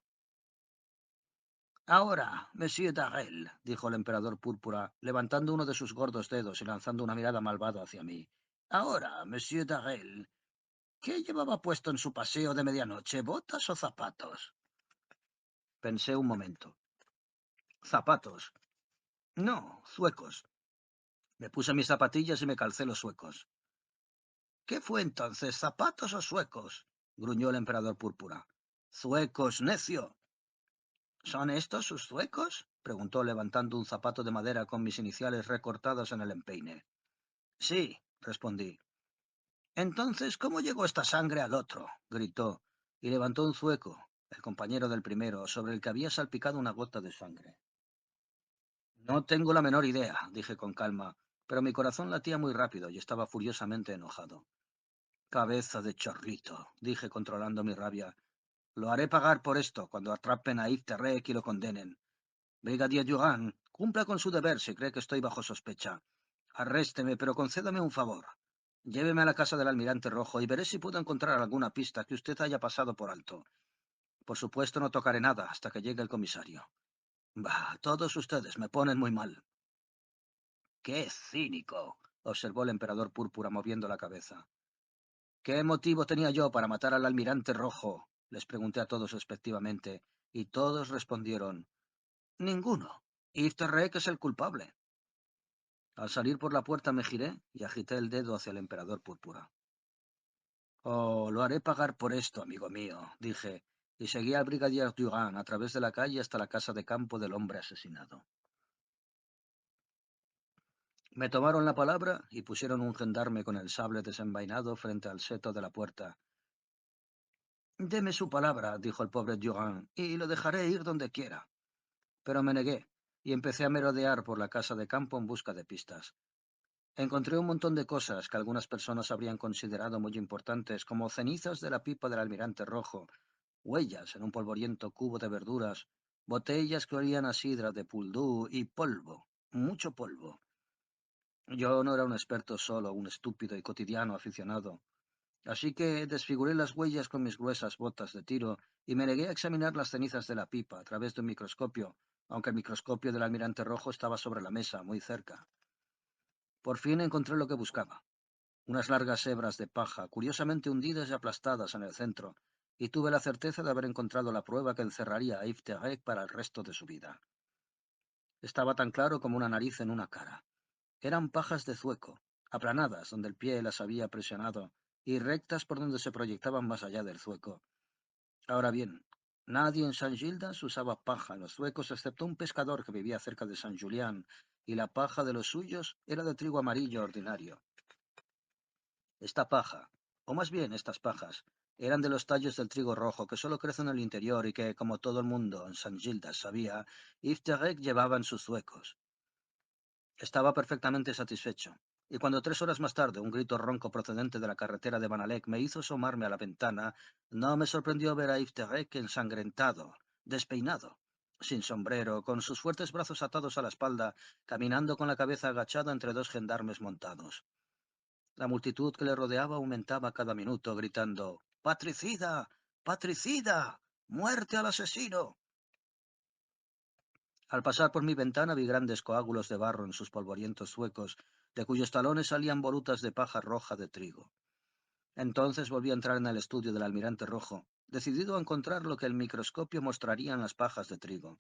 Ahora, Monsieur Darrel, dijo el emperador púrpura, levantando uno de sus gordos dedos y lanzando una mirada malvada hacia mí. Ahora, Monsieur Darrel, ¿qué llevaba puesto en su paseo de medianoche, botas o zapatos? Pensé un momento. Zapatos. No, zuecos. Me puse mis zapatillas y me calcé los zuecos. ¿Qué fue entonces, zapatos o suecos? Gruñó el emperador púrpura. Zuecos, necio. ¿Son estos sus zuecos? Preguntó levantando un zapato de madera con mis iniciales recortadas en el empeine. Sí, respondí. Entonces, ¿cómo llegó esta sangre al otro? Gritó, y levantó un zueco, el compañero del primero, sobre el que había salpicado una gota de sangre. No tengo la menor idea, dije con calma, pero mi corazón latía muy rápido y estaba furiosamente enojado. Cabeza de chorrito, dije controlando mi rabia. Lo haré pagar por esto cuando atrapen a Yves Terrec y lo condenen. Brigadier Durand, cumpla con su deber si cree que estoy bajo sospecha. Arrésteme, pero concédame un favor. Lléveme a la casa del almirante rojo y veré si puedo encontrar alguna pista que usted haya pasado por alto. Por supuesto no tocaré nada hasta que llegue el comisario. Bah, todos ustedes me ponen muy mal. ¡Qué cínico! Observó el emperador púrpura moviendo la cabeza. ¿Qué motivo tenía yo para matar al almirante rojo? Les pregunté a todos respectivamente, y todos respondieron, ninguno. Yves Terrec es el culpable. Al salir por la puerta me giré y agité el dedo hacia el emperador púrpura. Oh, lo haré pagar por esto, amigo mío, dije, y seguí al brigadier Durand a través de la calle hasta la casa de campo del hombre asesinado. Me tomaron la palabra y pusieron un gendarme con el sable desenvainado frente al seto de la puerta. Deme su palabra, dijo el pobre Durand, y lo dejaré ir donde quiera. Pero me negué, y empecé a merodear por la casa de campo en busca de pistas. Encontré un montón de cosas que algunas personas habrían considerado muy importantes, como cenizas de la pipa del almirante rojo, huellas en un polvoriento cubo de verduras, botellas que olían a sidra de puldú y polvo, mucho polvo. Yo no era un experto solo, un estúpido y cotidiano aficionado. Así que desfiguré las huellas con mis gruesas botas de tiro y me negué a examinar las cenizas de la pipa a través de un microscopio, aunque el microscopio del almirante rojo estaba sobre la mesa, muy cerca. Por fin encontré lo que buscaba. Unas largas hebras de paja, curiosamente hundidas y aplastadas en el centro, y tuve la certeza de haber encontrado la prueba que encerraría a Yves Terrec para el resto de su vida. Estaba tan claro como una nariz en una cara. Eran pajas de zueco, aplanadas donde el pie las había presionado, y rectas por donde se proyectaban más allá del zueco. Ahora bien, nadie en San Gildas usaba paja en los zuecos excepto un pescador que vivía cerca de San Julián, y la paja de los suyos era de trigo amarillo ordinario. Esta paja, o más bien estas pajas, Eran de los tallos del trigo rojo que solo crece en el interior y que, como todo el mundo en San Gildas sabía, Yves Terrec llevaba en sus zuecos. Estaba perfectamente satisfecho, y cuando 3 horas más tarde un grito ronco procedente de la carretera de Banalec me hizo asomarme a la ventana, no me sorprendió ver a Yves Terrec ensangrentado, despeinado, sin sombrero, con sus fuertes brazos atados a la espalda, caminando con la cabeza agachada entre dos gendarmes montados. La multitud que le rodeaba aumentaba cada minuto, gritando «¡Patricida! ¡Patricida! ¡Muerte al asesino!». Al pasar por mi ventana vi grandes coágulos de barro en sus polvorientos zuecos, de cuyos talones salían volutas de paja roja de trigo. Entonces volví a entrar en el estudio del almirante rojo, decidido a encontrar lo que el microscopio mostraría en las pajas de trigo.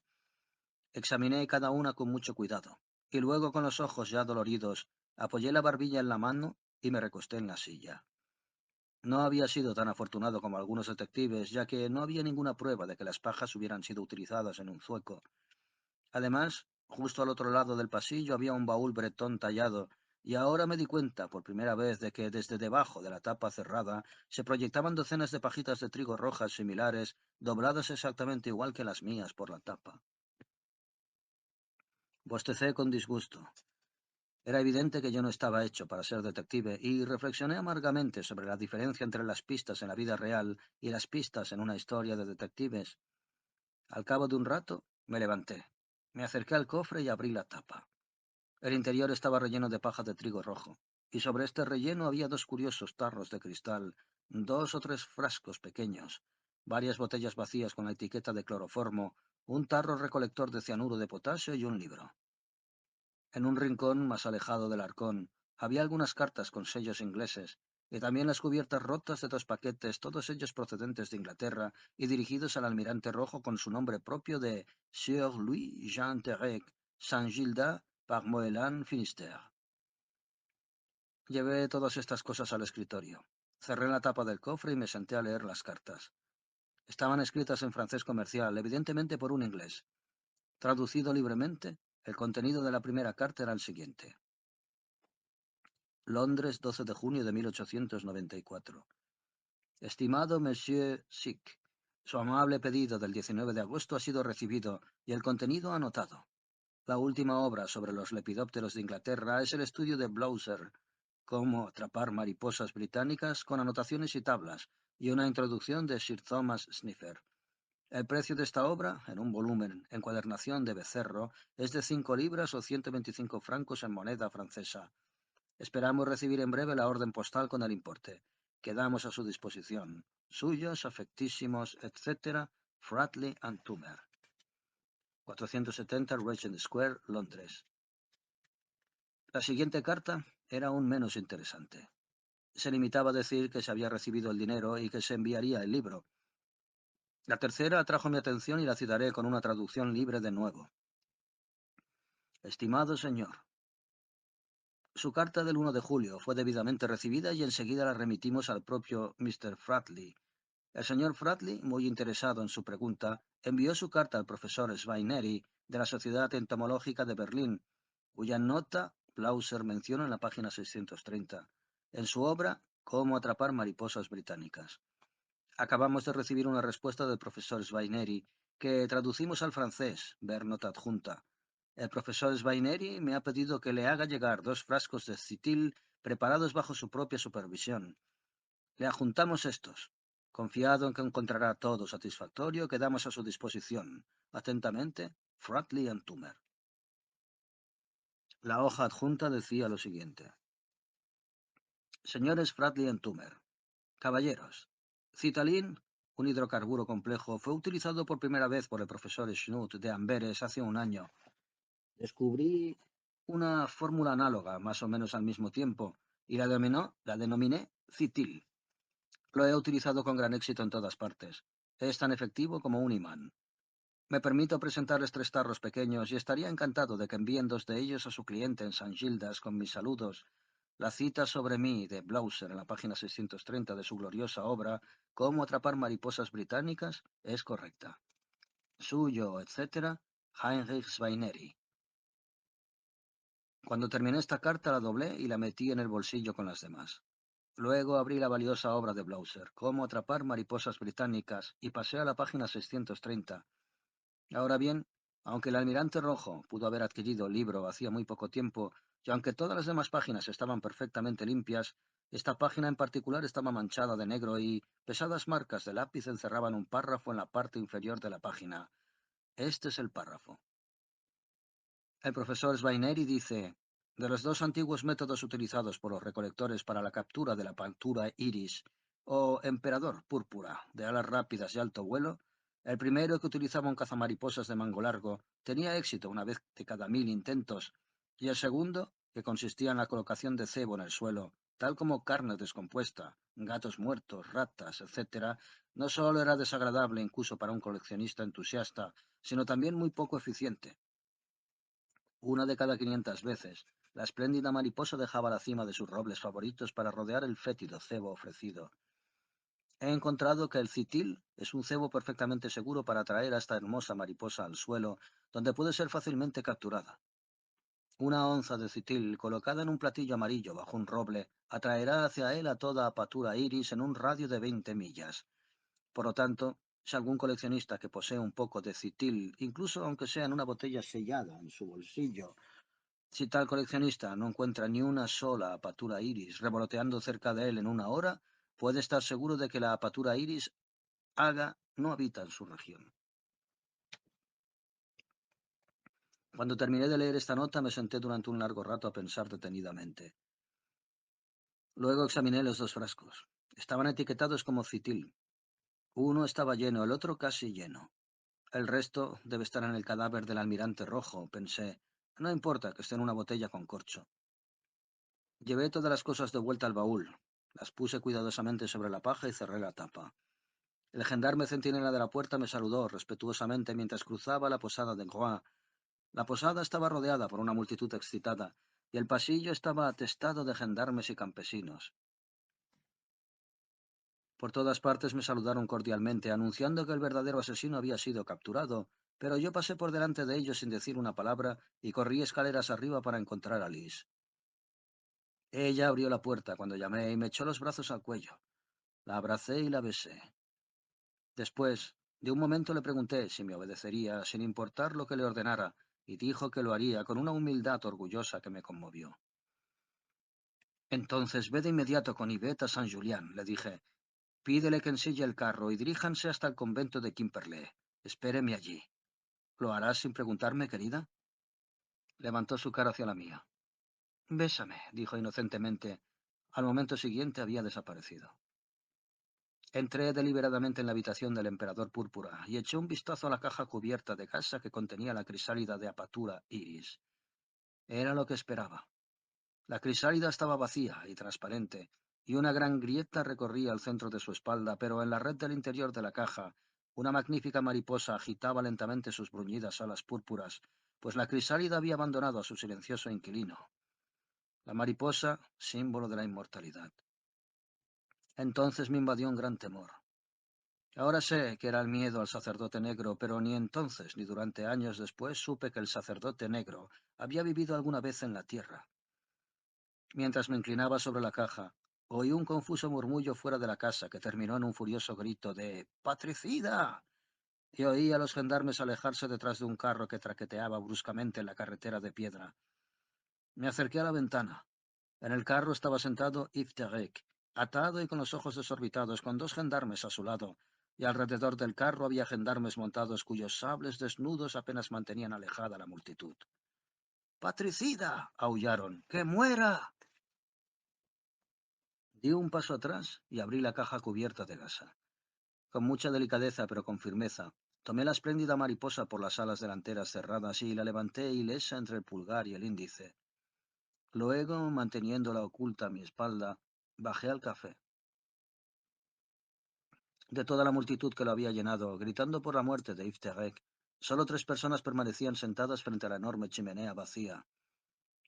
Examiné cada una con mucho cuidado, y luego con los ojos ya doloridos, apoyé la barbilla en la mano y me recosté en la silla. No había sido tan afortunado como algunos detectives, ya que no había ninguna prueba de que las pajas hubieran sido utilizadas en un zueco. Además, justo al otro lado del pasillo había un baúl bretón tallado, y ahora me di cuenta por primera vez de que desde debajo de la tapa cerrada se proyectaban docenas de pajitas de trigo rojas similares, dobladas exactamente igual que las mías por la tapa. Bostecé con disgusto. Era evidente que yo no estaba hecho para ser detective, y reflexioné amargamente sobre la diferencia entre las pistas en la vida real y las pistas en una historia de detectives. Al cabo de un rato, me levanté. Me acerqué al cofre y abrí la tapa. El interior estaba relleno de paja de trigo rojo, y sobre este relleno había dos curiosos tarros de cristal, 2 o 3 frascos pequeños, varias botellas vacías con la etiqueta de cloroformo, un tarro recolector de cianuro de potasio y un libro. En un rincón más alejado del arcón había algunas cartas con sellos ingleses, y también las cubiertas rotas de 2 paquetes, todos ellos procedentes de Inglaterra y dirigidos al almirante rojo con su nombre propio de Sieur Louis Jean Terrec, Saint-Gildas, par Moëlan, Finistère. Llevé todas estas cosas al escritorio. Cerré la tapa del cofre y me senté a leer las cartas. Estaban escritas en francés comercial, evidentemente por un inglés. Traducido libremente, el contenido de la primera carta era el siguiente. Londres, 12 de junio de 1894. Estimado Monsieur Sick, su amable pedido del 19 de agosto ha sido recibido y el contenido anotado. La última obra sobre los lepidópteros de Inglaterra es el estudio de Blauser, Cómo atrapar mariposas británicas, con anotaciones y tablas, y una introducción de Sir Thomas Sniffer. El precio de esta obra, en un volumen encuadernación de becerro, es de 5 libras o 125 francos en moneda francesa. Esperamos recibir en breve la orden postal con el importe. Quedamos a su disposición. Suyos, afectísimos, etc. Fratley and Tumer. 470 Regent Square, Londres. La siguiente carta era aún menos interesante. Se limitaba a decir que se había recibido el dinero y que se enviaría el libro. La tercera atrajo mi atención y la citaré con una traducción libre de nuevo. Estimado señor, su carta del 1 de julio fue debidamente recibida y enseguida la remitimos al propio Mr. Fratley. El señor Fratley, muy interesado en su pregunta, envió su carta al profesor Svaineri de la Sociedad Entomológica de Berlín, cuya nota Blauser menciona en la página 630, en su obra Cómo atrapar mariposas británicas. Acabamos de recibir una respuesta del profesor Svaineri, que traducimos al francés, ver nota adjunta. El profesor Svaineri me ha pedido que le haga llegar 2 frascos de citil preparados bajo su propia supervisión. Le adjuntamos estos. Confiado en que encontrará todo satisfactorio, quedamos a su disposición. Atentamente, Fratley and Tumer. La hoja adjunta decía lo siguiente. Señores Fratley and Tumer. Caballeros, citalín, un hidrocarburo complejo, fue utilizado por primera vez por el profesor Schnut de Amberes hace un año. Descubrí una fórmula análoga, más o menos al mismo tiempo, y la denominé citil. Lo he utilizado con gran éxito en todas partes. Es tan efectivo como un imán. Me permito presentarles 3 tarros pequeños y estaría encantado de que envíen 2 de ellos a su cliente en San Gildas con mis saludos. La cita sobre mí de Blauser en la página 630 de su gloriosa obra Cómo atrapar mariposas británicas es correcta. Suyo, etc. Heinrich Svaineri. Cuando terminé esta carta la doblé y la metí en el bolsillo con las demás. Luego abrí la valiosa obra de Blauser, Cómo atrapar mariposas británicas, y pasé a la página 630. Ahora bien, aunque el almirante rojo pudo haber adquirido el libro hacía muy poco tiempo, y aunque todas las demás páginas estaban perfectamente limpias, esta página en particular estaba manchada de negro y pesadas marcas de lápiz encerraban un párrafo en la parte inferior de la página. Este es el párrafo. El profesor Svaineri dice, de los dos antiguos métodos utilizados por los recolectores para la captura de la Panthura iris, o emperador púrpura, de alas rápidas y alto vuelo, el primero, que utilizaba un cazamariposas de mango largo, tenía éxito una vez de cada 1000 intentos, y el segundo, que consistía en la colocación de cebo en el suelo, tal como carne descompuesta, gatos muertos, ratas, etc., no solo era desagradable incluso para un coleccionista entusiasta, sino también muy poco eficiente. Una de cada 500 veces, la espléndida mariposa dejaba la cima de sus robles favoritos para rodear el fétido cebo ofrecido. He encontrado que el citil es un cebo perfectamente seguro para atraer a esta hermosa mariposa al suelo, donde puede ser fácilmente capturada. Una onza de citil colocada en un platillo amarillo bajo un roble atraerá hacia él a toda apatura iris en un radio de 20 millas. Por lo tanto, si algún coleccionista que posee un poco de citil, incluso aunque sea en una botella sellada en su bolsillo, si tal coleccionista no encuentra ni una sola apatura iris revoloteando cerca de él en una hora, puede estar seguro de que la apatura iris haga no habita en su región. Cuando terminé de leer esta nota me senté durante un largo rato a pensar detenidamente. Luego examiné los dos frascos. Estaban etiquetados como citil. Uno estaba lleno, el otro casi lleno. El resto debe estar en el cadáver del almirante rojo, pensé. No importa que esté en una botella con corcho. Llevé todas las cosas de vuelta al baúl. Las puse cuidadosamente sobre la paja y cerré la tapa. El gendarme centinela de la puerta me saludó respetuosamente mientras cruzaba la posada de Groix. La posada estaba rodeada por una multitud excitada, y el pasillo estaba atestado de gendarmes y campesinos. Por todas partes me saludaron cordialmente, anunciando que el verdadero asesino había sido capturado, pero yo pasé por delante de ellos sin decir una palabra y corrí escaleras arriba para encontrar a Liz. Ella abrió la puerta cuando llamé y me echó los brazos al cuello. La abracé y la besé. Después de un momento le pregunté si me obedecería sin importar lo que le ordenara, y dijo que lo haría con una humildad orgullosa que me conmovió. Entonces ve de inmediato con Yvette a Saint Julian, le dije. Pídele que ensille el carro y diríjanse hasta el convento de Quimperlé. Espéreme allí. ¿Lo harás sin preguntarme, querida? Levantó su cara hacia la mía. Bésame, dijo inocentemente. Al momento siguiente había desaparecido. Entré deliberadamente en la habitación del emperador púrpura y eché un vistazo a la caja cubierta de gasa que contenía la crisálida de apatura iris. Era lo que esperaba. La crisálida estaba vacía y transparente, y una gran grieta recorría el centro de su espalda, pero en la red del interior de la caja, una magnífica mariposa agitaba lentamente sus bruñidas alas púrpuras, pues la crisálida había abandonado a su silencioso inquilino. La mariposa, símbolo de la inmortalidad. Entonces me invadió un gran temor. Ahora sé que era el miedo al sacerdote negro, pero ni entonces ni durante años después supe que el sacerdote negro había vivido alguna vez en la tierra. Mientras me inclinaba sobre la caja, oí un confuso murmullo fuera de la casa que terminó en un furioso grito de ¡Patricida! Y oí a los gendarmes alejarse detrás de un carro que traqueteaba bruscamente en la carretera de piedra. Me acerqué a la ventana. En el carro estaba sentado Yves Terek, atado y con los ojos desorbitados, con dos gendarmes a su lado, y alrededor del carro había gendarmes montados cuyos sables desnudos apenas mantenían alejada la multitud. ¡Patricida! Aullaron. ¡Que muera! Di un paso atrás y abrí la caja cubierta de gasa. Con mucha delicadeza pero con firmeza, tomé la espléndida mariposa por las alas delanteras cerradas y la levanté ilesa entre el pulgar y el índice. Luego, manteniéndola oculta a mi espalda, bajé al café. De toda la multitud que lo había llenado, gritando por la muerte de Yves Terek, solo 3 personas permanecían sentadas frente a la enorme chimenea vacía.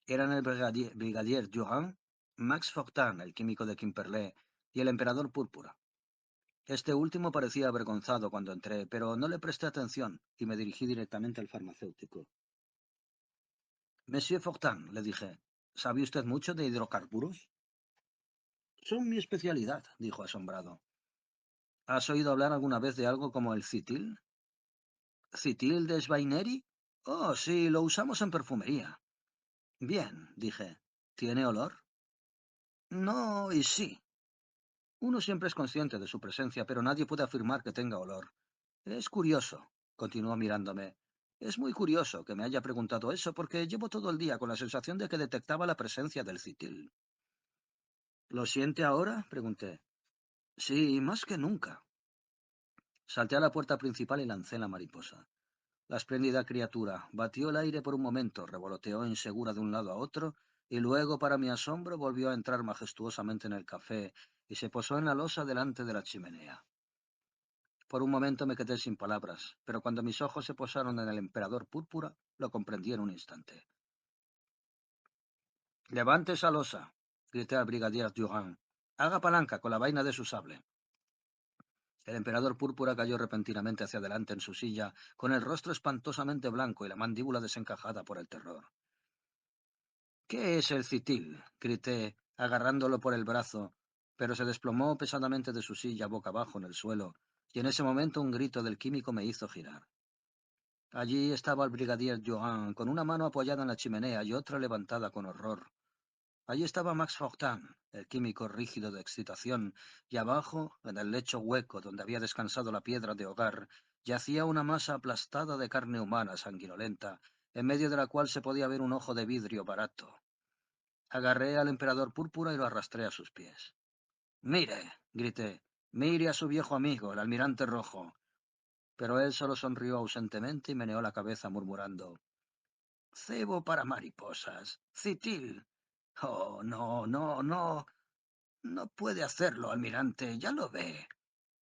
Eran el brigadier Durand, Max Fortin, el químico de Quimperlé, y el emperador púrpura. Este último parecía avergonzado cuando entré, pero no le presté atención y me dirigí directamente al farmacéutico. Monsieur Fortin, le dije, ¿sabe usted mucho de hidrocarburos? Son mi especialidad, dijo asombrado. ¿Has oído hablar alguna vez de algo como el citil? ¿Citil de Svaineri? Oh, sí, lo usamos en perfumería. Bien, dije. ¿Tiene olor? No, y sí. Uno siempre es consciente de su presencia, pero nadie puede afirmar que tenga olor. Es curioso, continuó mirándome. Es muy curioso que me haya preguntado eso porque llevo todo el día con la sensación de que detectaba la presencia del citil. ¿Lo siente ahora? Pregunté. Sí, más que nunca. Salté a la puerta principal y lancé la mariposa. La espléndida criatura batió el aire por un momento, revoloteó insegura de un lado a otro, y luego, para mi asombro, volvió a entrar majestuosamente en el café y se posó en la losa delante de la chimenea. Por un momento me quedé sin palabras, pero cuando mis ojos se posaron en el emperador púrpura, lo comprendí en un instante. «Levante esa losa», grité al brigadier Durand. «Haga palanca con la vaina de su sable». El emperador púrpura cayó repentinamente hacia adelante en su silla, con el rostro espantosamente blanco y la mandíbula desencajada por el terror. «¿Qué es el citil?», grité, agarrándolo por el brazo, pero se desplomó pesadamente de su silla boca abajo en el suelo, y en ese momento un grito del químico me hizo girar. Allí estaba el brigadier Johan, con una mano apoyada en la chimenea y otra levantada con horror. Allí estaba Max Fortin, el químico rígido de excitación, y abajo, en el lecho hueco donde había descansado la piedra de hogar, yacía una masa aplastada de carne humana sanguinolenta, en medio de la cual se podía ver un ojo de vidrio barato. Agarré al emperador púrpura y lo arrastré a sus pies. «Mire», grité, «mire a su viejo amigo, el almirante rojo». Pero él solo sonrió ausentemente y meneó la cabeza murmurando: «Cebo para mariposas. Citil. Oh, no, no, no. No puede hacerlo, almirante. Ya lo ve.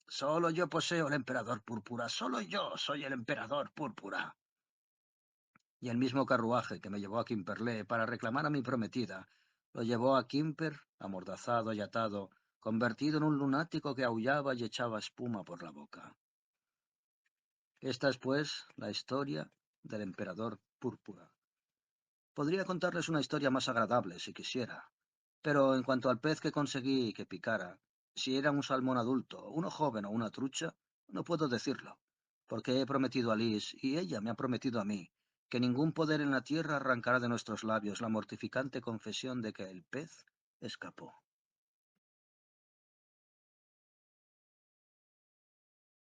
Solo yo poseo el emperador púrpura. Solo yo soy el emperador púrpura». Y el mismo carruaje que me llevó a Quimperlé para reclamar a mi prometida, lo llevó a Quimper, amordazado y atado, convertido en un lunático que aullaba y echaba espuma por la boca. Esta es, pues, la historia del emperador púrpura. Podría contarles una historia más agradable si quisiera, pero en cuanto al pez que conseguí que picara, si era un salmón adulto, uno joven o una trucha, no puedo decirlo, porque he prometido a Liz, y ella me ha prometido a mí, que ningún poder en la tierra arrancará de nuestros labios la mortificante confesión de que el pez escapó.